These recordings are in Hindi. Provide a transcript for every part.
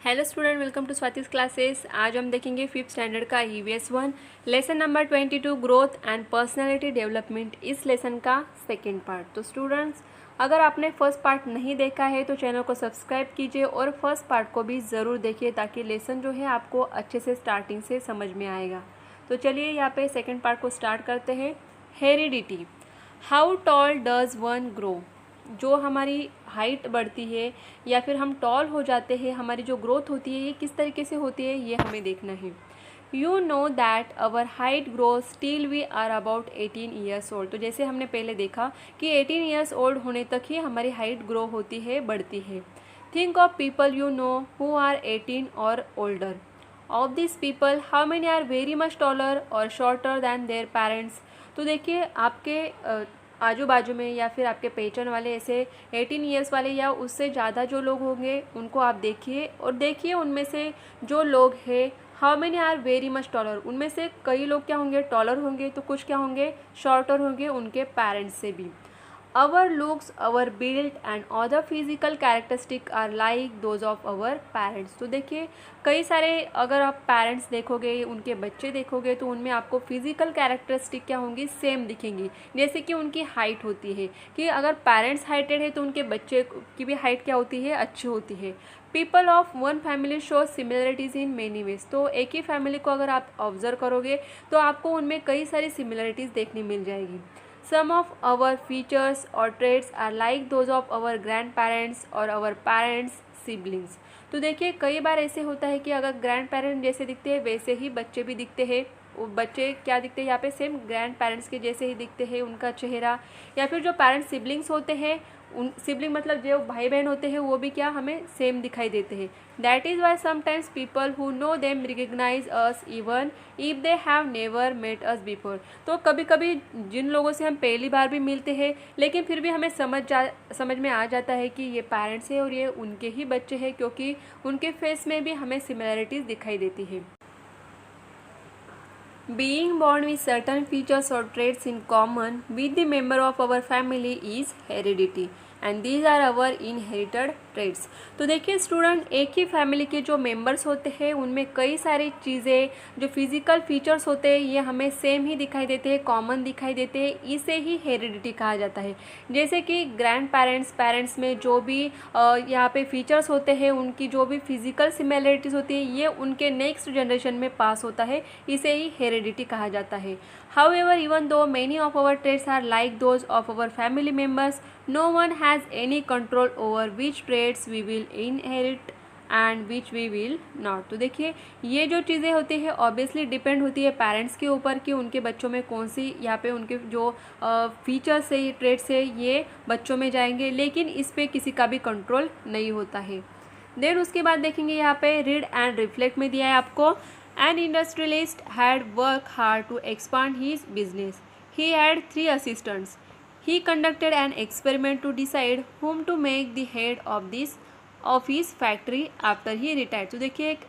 Hello student, welcome to Swati's classes. आज हम देखेंगे फिफ्थ स्टैंडर्ड का EVS 1 lesson number 22 growth and personality development. इस लेसन का सेकंड पार्ट। तो स्टूडेंट्स, अगर आपने फर्स्ट पार्ट नहीं देखा है तो चैनल को सब्सक्राइब कीजिए और फर्स्ट पार्ट को भी ज़रूर देखिए ताकि लेसन जो है आपको अच्छे से स्टार्टिंग से समझ में आएगा। तो चलिए यहाँ पे सेकेंड पार्ट को स्टार्ट करते हैं। Heredity, how tall does one grow. जो हमारी हाइट बढ़ती है या फिर हम टॉल हो जाते हैं, हमारी जो ग्रोथ होती है ये किस तरीके से होती है ये हमें देखना है। You know that our height grows still we are about 18 years old. तो जैसे हमने पहले देखा कि 18 ईयर्स ओल्ड होने तक ही हमारी हाइट ग्रो होती है, बढ़ती है। Think of people you know who are 18 or older. Of this people how many are very much taller or shorter than their parents. तो देखिए आपके आजू बाजू में या फिर आपके पहचान वाले ऐसे 18 ईयर्स वाले या उससे ज़्यादा जो लोग होंगे उनको आप देखिए और देखिए उनमें से जो लोग हैं how many are very much taller. उनमें से कई लोग क्या होंगे, टॉलर होंगे, तो कुछ क्या होंगे, शॉर्टर होंगे उनके पेरेंट्स से भी। Our looks, our build and other physical characteristic are like those of our parents। तो देखिए कई सारे अगर आप पेरेंट्स देखोगे, उनके बच्चे देखोगे तो उनमें आपको फिजिकल कैरेक्टरिस्टिक क्या होंगी, सेम दिखेंगी। जैसे कि उनकी हाइट होती है कि अगर पेरेंट्स हाइटेड है तो उनके बच्चे की भी हाइट क्या होती है, अच्छी होती है। People of one family show similarities in many ways. तो एक ही फैमिली को अगर आप ऑब्जर्व करोगे तो आपको उनमें कई सारी सिमिलरिटीज़ देखने मिल जाएगी। Some of our features or traits are like those of our grandparents or our parents' siblings। तो देखिए कई बार ऐसे होता है कि अगर ग्रैंड पेरेंट जैसे दिखते हैं वैसे ही बच्चे भी दिखते हैं। वो बच्चे क्या दिखते हैं यहाँ पे, सेम ग्रैंड पेरेंट्स के जैसे ही दिखते हैं उनका चेहरा। या फिर जो पेरेंट्स सिबलिंग्स होते हैं, उन सिबलिंग मतलब जो भाई बहन होते हैं वो भी क्या हमें सेम दिखाई देते हैं। That is why sometimes people who know them recognize us even if they have never met us before. तो कभी कभी जिन लोगों से हम पहली बार भी मिलते हैं लेकिन फिर भी हमें समझ में आ जाता है कि ये पेरेंट्स है और ये उनके ही बच्चे हैं, क्योंकि उनके फेस में भी हमें सिमिलरिटीज़ दिखाई देती है। Being born with certain features or traits in common with the member of our family is heredity and these are our inherited traits। तो देखिए स्टूडेंट, एक ही फैमिली के जो मेंबर्स होते हैं उनमें कई सारी चीज़ें जो फिजिकल फीचर्स होते हैं ये हमें सेम ही दिखाई देते हैं, कॉमन दिखाई देते हैं। इसे ही हेरिडिटी कहा जाता है। जैसे कि ग्रैंड पेरेंट्स में जो भी यहाँ पे फीचर्स होते हैं, उनकी जो भी फिजिकल सिमिलरिटीज़ होती है ये उनके नेक्स्ट जनरेशन में पास होता है। इसे ही हेरिडिटी कहा जाता है। However, even though many of our traits are like those of our family members, no one has any control over which traits we will inherit and which we will not। तो देखिए ये जो चीज़ें होती है ऑब्वियसली डिपेंड होती है पेरेंट्स के ऊपर कि उनके बच्चों में कौन सी यहाँ पे उनके जो फीचर्स है, ट्रेट्स है, ये बच्चों में जाएंगे, लेकिन इस पर किसी का भी कंट्रोल नहीं होता है। देन उसके बाद देखेंगे यहाँ पे रीड एंड रिफ्लेक्ट में दिया है आपको। An industrialist had worked hard to expand his business. He had 3 assistants. He conducted an experiment to decide whom to make the head of his factory after he retired। तो देखिए एक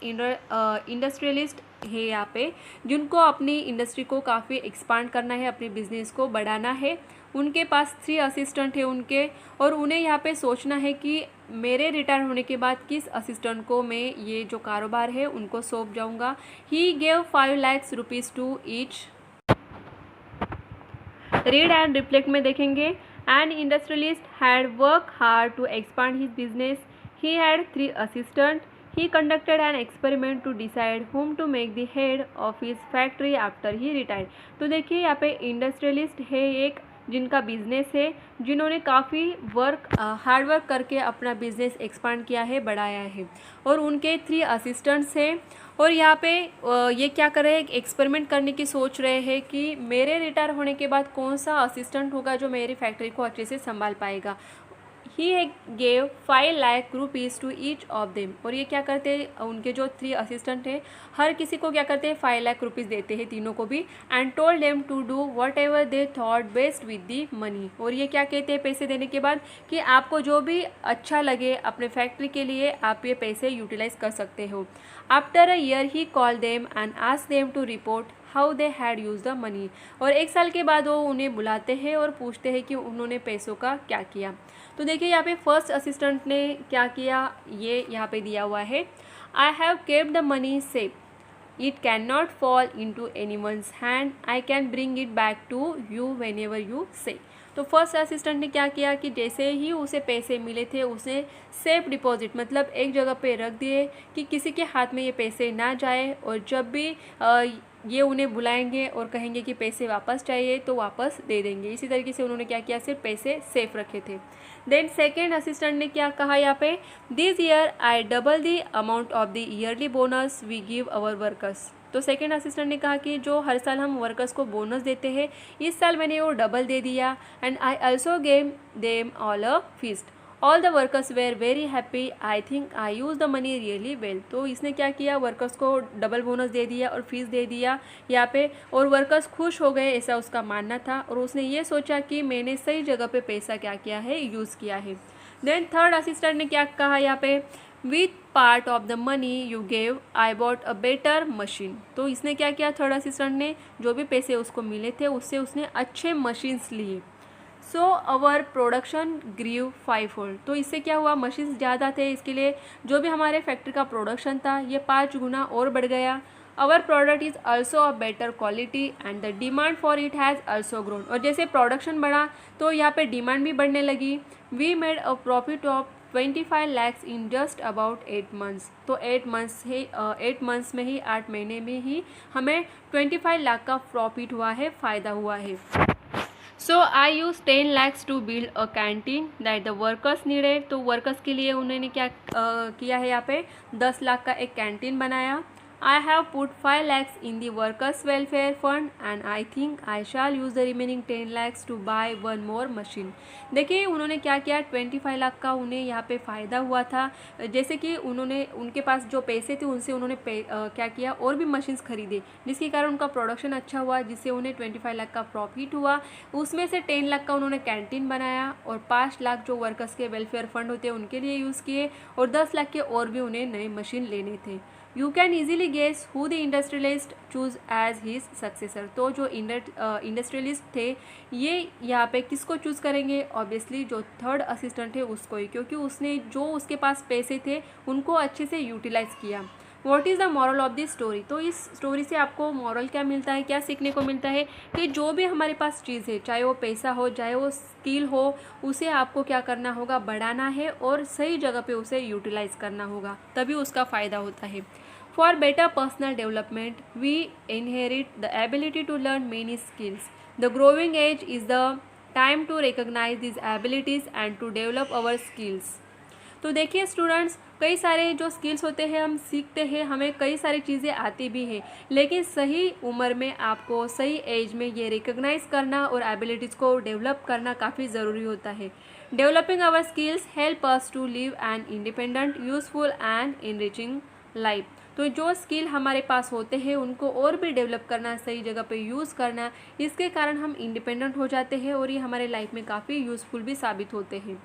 इंडस्ट्रियलिस्ट है यहाँ पे जिनको अपनी इंडस्ट्री को काफ़ी एक्सपांड करना है, अपने बिजनेस को बढ़ाना है। उनके पास 3 असिस्टेंट है उनके, और उन्हें यहाँ पे सोचना है कि मेरे रिटायर होने के बाद किस असिस्टेंट को मैं ये जो कारोबार है उनको सौंप जाऊँगा। He gave 5 lakhs rupees to each. Read and reflect में देखेंगे an industrialist had work hard to expand his business. He had 3 assistant. He conducted an experiment to decide whom to make the head of his factory after he retired. तो देखिए यहाँ पे इंडस्ट्रियलिस्ट है एक जिनका बिजनेस है, जिन्होंने काफ़ी हार्ड वर्क करके अपना बिजनेस एक्सपांड किया है, बढ़ाया है, और उनके 3 असिस्टेंट्स हैं। और यहाँ पे ये क्या कर रहे हैं, एक एक्सपेरिमेंट करने की सोच रहे हैं कि मेरे रिटायर होने के बाद कौन सा असिस्टेंट होगा जो मेरी फैक्ट्री को अच्छे से संभाल पाएगा। He gave 5 lakh rupees to each of them. और ये क्या करते हैं, उनके जो 3 असिस्टेंट हैं हर किसी को क्या करते हैं, 5 लाख रुपीज़ देते हैं तीनों को भी। And told them to do whatever they thought best with the money. और ये क्या कहते हैं पैसे देने के बाद कि आपको जो भी अच्छा लगे अपने फैक्ट्री के लिए आप ये पैसे यूटिलाइज कर सकते हो। After a year he call them and ask them to report how they had used the money. और 1 साल के बाद वो उन्हें बुलाते हैं और पूछते हैं कि उन्होंने पैसों का क्या किया। तो देखिए यहाँ पे फर्स्ट असिस्टेंट ने क्या किया, ये यहाँ पे दिया हुआ है। I have kept the money safe. It cannot fall into anyone's hand. I can bring it back to you whenever you say. तो फर्स्ट असिस्टेंट ने क्या किया कि जैसे ही उसे पैसे मिले थे उसने सेफ डिपॉजिट मतलब एक जगह पे रख दिए कि किसी के हाथ में ये पैसे ना जाए, और जब भी ये उन्हें बुलाएंगे और कहेंगे कि पैसे वापस चाहिए तो वापस दे देंगे। इसी तरीके से उन्होंने क्या किया, सिर्फ पैसे सेफ रखे थे। देन सेकेंड असिस्टेंट ने क्या कहा यहाँ पे, this year I double the amount of the yearly bonus we give our workers. तो सेकेंड असिस्टेंट ने कहा कि जो हर साल हम वर्कर्स को बोनस देते हैं, इस साल मैंने वो डबल दे दिया। And I also gave them all a feast. All the workers were very happy. I think I use the money really well. तो इसने क्या किया, वर्कर्स को डबल बोनस दे दिया और फीस दे दिया यहाँ पे, और वर्कर्स खुश हो गए, ऐसा उसका मानना था। और उसने ये सोचा कि मैंने सही जगह पे पैसा क्या किया है, यूज़ किया है। देन थर्ड असिस्टेंट ने क्या कहा यहाँ पे, with part of the money you gave I bought a better machine. तो इसने क्या किया, थर्ड असिस्टेंट ने जो भी पैसे उसको मिले थे उससे उसने अच्छे मशीन्स लिए। सो अवर प्रोडक्शन ग्रीव 5-fold। तो इससे क्या हुआ, मशीन्स ज़्यादा थे, इसके लिए जो भी हमारे फैक्ट्री का प्रोडक्शन था ये 5 गुना और बढ़ गया। अवर product is also a better quality and the demand for it has also grown. और जैसे प्रोडक्शन बढ़ा तो यहाँ पे डिमांड भी बढ़ने लगी। We made a profit of 25 lakhs in just about 8 months। तो 8 months में ही 8 महीने में ही हमें 25 लाख का प्रॉफिट हुआ है, फ़ायदा हुआ है। So I use 10 lakhs to build a canteen that the workers needed. तो वर्कर्स के लिए उन्होंने क्या किया है, यहाँ पे 10 लाख का एक कैंटीन बनाया। I have put 5 lakhs in the workers welfare fund and I think I shall use the remaining 10 lakhs to buy one more machine। देखिए उन्होंने क्या किया, 25 लाख का उन्हें यहाँ पे फ़ायदा हुआ था। जैसे कि उन्होंने उनके पास जो पैसे थे उनसे उन्होंने क्या किया, और भी मशीन्स खरीदे, जिसके कारण उनका प्रोडक्शन अच्छा हुआ, जिससे उन्हें 25 लाख का प्रॉफिट हुआ। उसमें से 10 लाख का उन्होंने कैंटीन बनाया और 5 लाख जो वर्कर्स के वेलफेयर फंड होते हैं उनके लिए यूज़ किए, और 10 लाख के और भी उन्हें नए मशीन लेने थे। You can easily guess who the industrialist choose as his successor. तो जो इंडस्ट्रियलिस्ट थे ये यहाँ पे किसको चूज़ करेंगे, ऑब्वियसली जो थर्ड असिस्टेंट है उसको ही, क्योंकि उसने जो उसके पास पैसे थे उनको अच्छे से यूटिलाइज किया। What is the moral of this story. तो इस स्टोरी से आपको मॉरल क्या मिलता है, क्या सीखने को मिलता है कि जो भी हमारे पास चीज़ है, चाहे वो पैसा हो चाहे वो स्किल हो, उसे आपको क्या करना होगा, बढ़ाना है और सही जगह पे उसे यूटिलाइज करना होगा, तभी उसका फ़ायदा होता है। For better personal development, we inherit the ability to learn many skills. The growing age is the time to recognize these abilities and to develop our skills. तो देखिए स्टूडेंट्स, कई सारे जो स्किल्स होते हैं हम सीखते हैं, हमें कई सारी चीज़ें आती भी हैं, लेकिन सही उम्र में आपको सही एज में ये रिकग्नाइज करना और एबिलिटीज़ को डेवलप करना काफ़ी ज़रूरी होता है। Developing our skills help us to live an independent, useful and enriching life. तो जो स्किल हमारे पास होते हैं उनको और भी डेवलप करना, सही जगह पे यूज़ करना, इसके कारण हम इंडिपेंडेंट हो जाते हैं और ये हमारे लाइफ में काफ़ी यूज़फुल भी साबित होते हैं।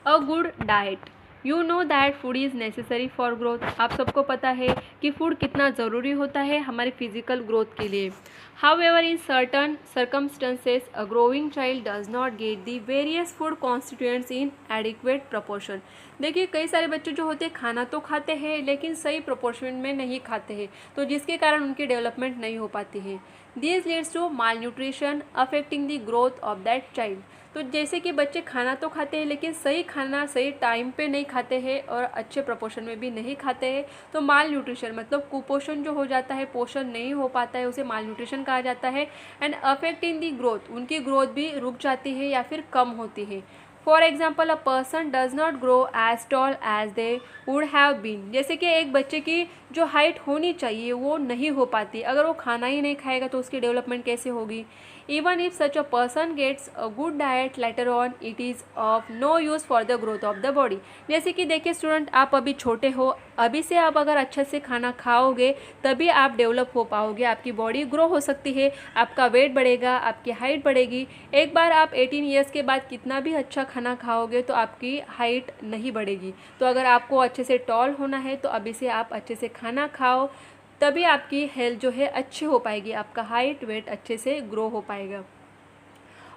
A good diet, you know that food is necessary for growth. आप सबको पता है कि फूड कितना ज़रूरी होता है हमारे फिजिकल ग्रोथ के लिए। However in certain circumstances a growing child does not get the various food constituents in adequate proportion. देखिए कई सारे बच्चे जो होते हैं खाना तो खाते हैं लेकिन सही प्रोपोर्शन में नहीं खाते हैं, तो जिसके कारण उनकी डेवलपमेंट नहीं हो पाती है। This leads to malnutrition affecting the growth of that child. तो जैसे कि बच्चे खाना तो खाते हैं लेकिन सही खाना सही टाइम पे नहीं खाते हैं और अच्छे प्रोपोर्शन में भी नहीं खाते हैं, तो माल न्यूट्रिशन मतलब कुपोषण जो हो जाता है, पोषण नहीं हो पाता है, उसे माल न्यूट्रिशन कहा जाता है। एंड अफेक्टिंग दी ग्रोथ, उनकी ग्रोथ भी रुक जाती है या फिर कम होती है। For example a person does not grow as tall as they would have been. जैसे कि एक बच्चे की जो हाइट होनी चाहिए वो नहीं हो पाती, अगर वो खाना ही नहीं खाएगा तो उसकी डेवलपमेंट कैसे होगी। Even if such a person gets a good diet later on, it is of no use for the growth of the body। जैसे कि देखिए स्टूडेंट, आप अभी छोटे हो, अभी से आप अगर अच्छे से खाना खाओगे तभी आप डेवलप हो पाओगे, आपकी बॉडी ग्रो हो सकती है, आपका वेट बढ़ेगा, आपकी हाइट बढ़ेगी। एक बार आप 18 ईयर्स के बाद कितना भी अच्छा खाना खाओगे तो आपकी हाइट नहीं बढ़ेगी। तो अगर आपको अच्छे से टॉल होना है तो अभी से आप अच्छे से खाना खाओ, तभी आपकी हेल्थ जो है अच्छी हो पाएगी, आपका हाइट वेट अच्छे से ग्रो हो पाएगा।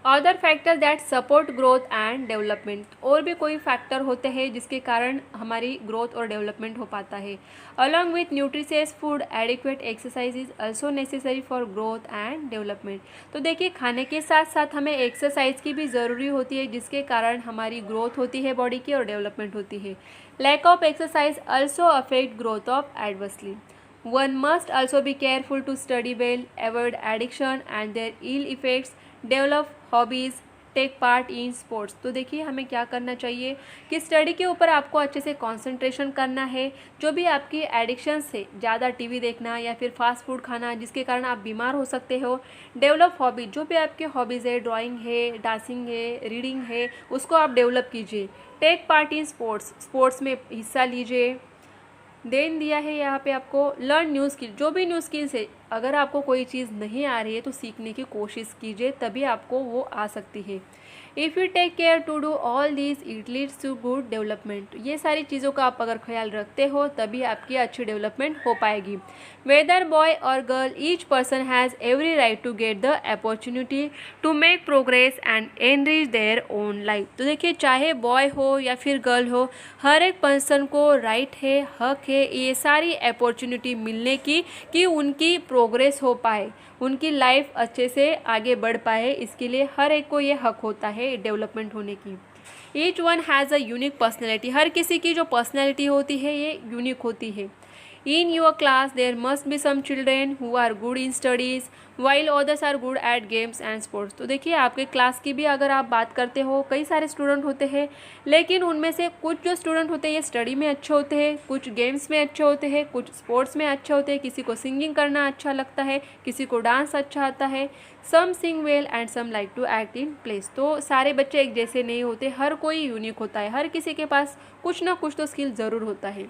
Other factor that support growth and development, और भी कोई फैक्टर होते हैं जिसके कारण हमारी ग्रोथ और डेवलपमेंट हो पाता है। Along with nutritious food adequate exercise is also necessary for growth and development. तो देखिए, खाने के साथ साथ हमें एक्सरसाइज की भी ज़रूरी होती है, जिसके कारण हमारी ग्रोथ होती है बॉडी की और डेवलपमेंट होती है। Lack of exercise also affect growth of adversely. One must also be careful to study well, avoid addiction and their ill effects, develop hobbies, take part in sports. तो देखिए, हमें क्या करना चाहिए कि स्टडी के ऊपर आपको अच्छे से कंसंट्रेशन करना है। जो भी आपकी एडिक्शन से, ज़्यादा टीवी देखना या फिर फास्ट फूड खाना जिसके कारण आप बीमार हो सकते हो, डेवलप हॉबी, जो भी आपके हॉबीज़ है, ड्राइंग है, डांसिंग है, रीडिंग है, उसको आप डेवलप कीजिए। Take part in sports, sports में हिस्सा लीजिए। देन दिया है यहाँ पे आपको लर्न न्यू स्किल, जो भी न्यू स्किल्स है, अगर आपको कोई चीज़ नहीं आ रही है तो सीखने की कोशिश कीजिए, तभी आपको वो आ सकती है। If you take care to do all these it leads to good development. ये सारी चीज़ों का आप अगर ख्याल रखते हो तभी आपकी अच्छी डेवलपमेंट हो पाएगी। वेदर बॉय और girl, each person has every right to get the opportunity to make progress and enrich their own life. तो देखिए, चाहे बॉय हो या फिर गर्ल हो, हर एक पर्सन को राइट है, हक है ये सारी अपॉर्चुनिटी मिलने की, कि उनकी प्रोग्रेस हो पाए, उनकी लाइफ अच्छे से आगे बढ़ पाए। इसके लिए हर एक को ये हक होता है डेवलपमेंट होने की। Each one has a unique personality, हर किसी की जो पर्सनैलिटी होती है ये यूनिक होती है। In your class, there must be some children who are good in studies, while others are good at games and sports। तो देखिए, आपके क्लास की भी अगर आप बात करते हो, कई सारे स्टूडेंट होते हैं, लेकिन उनमें से कुछ जो स्टूडेंट होते हैं ये स्टडी में अच्छे होते हैं, कुछ गेम्स में अच्छे होते हैं, कुछ स्पोर्ट्स में अच्छे होते हैं, किसी को सिंगिंग करना अच्छा लगता है, किसी को डांस अच्छा आता है। Some sing well and some like to act in plays. तो सारे बच्चे एक जैसे नहीं होते, हर कोई यूनिक होता है, हर किसी के पास कुछ ना कुछ तो स्किल ज़रूर होता है।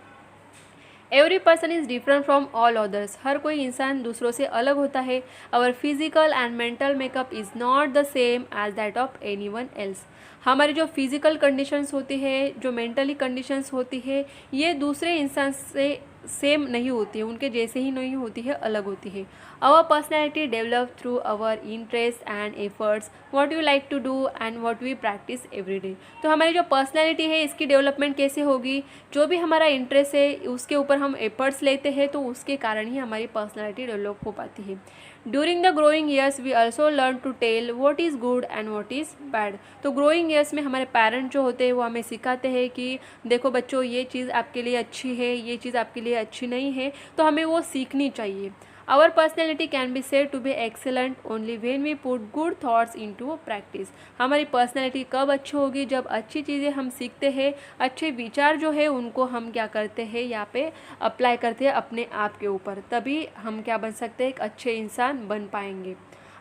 Every person is different from all others, हर कोई इंसान दूसरों से अलग होता है। Our physical and mental makeup is not the same as that of anyone else. हमारी जो फिजिकल कंडीशंस होती है, जो मेंटली कंडीशंस होती है, ये दूसरे इंसान से सेम नहीं होती है, उनके जैसे ही नहीं होती है, अलग होती है। Our personality develop through our interest and efforts, what you like to do and what we practice every day. तो हमारी जो पर्सनैलिटी है इसकी डेवलपमेंट कैसे होगी? जो भी हमारा इंटरेस्ट है उसके ऊपर हम एफर्ट्स लेते हैं, तो उसके कारण ही हमारी पर्सनैलिटी डेवलप हो पाती है। During the growing years we also learn to tell what is good and what is bad. तो ग्रोइंग ईयर्स में हमारे पेरेंट जो होते हैं वो हमें सिखाते हैं कि देखो बच्चों, ये चीज़ आपके लिए अच्छी है, ये चीज़ आपके लिए अच्छी नहीं है, तो हमें वो सीखनी चाहिए। Our personality can be said to be excellent only when we put good thoughts into practice. हमारी पर्सनैलिटी कब अच्छी होगी? जब अच्छी चीज़ें हम सीखते हैं, अच्छे विचार जो है उनको हम क्या करते हैं, यहाँ पे अप्लाई करते हैं अपने आप के ऊपर, तभी हम क्या बन सकते हैं, एक अच्छे इंसान बन पाएंगे।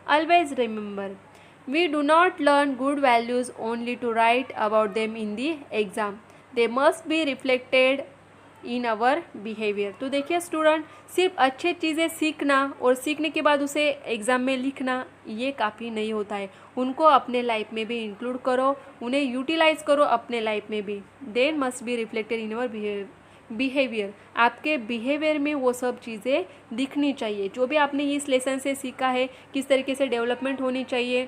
Always remember, we do not learn good values only to write about them in the exam, they must be reflected in our behaviour. तो देखिए स्टूडेंट, सिर्फ अच्छी चीज़ें सीखना और सीखने के बाद उसे एग्ज़ाम में लिखना ये काफ़ी नहीं होता है, उनको अपने लाइफ में भी इंक्लूड करो, उन्हें यूटिलाइज करो अपने लाइफ में भी। Then must be reflected in our behaviour, आपके बिहेवियर में वो सब चीज़ें दिखनी चाहिए। जो भी आपने इस लेसन से सीखा है, किस तरीके से डेवलपमेंट होनी चाहिए,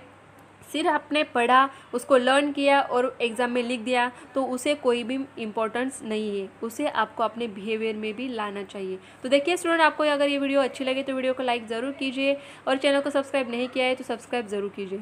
सिर्फ आपने पढ़ा, उसको लर्न किया और एग्ज़ाम में लिख दिया, तो उसे कोई भी इम्पोर्टेंस नहीं है, उसे आपको अपने बिहेवियर में भी लाना चाहिए। तो देखिए स्टूडेंट, आपको अगर ये वीडियो अच्छी लगे तो वीडियो को लाइक ज़रूर कीजिए, और चैनल को सब्सक्राइब नहीं किया है तो सब्सक्राइब ज़रूर कीजिए।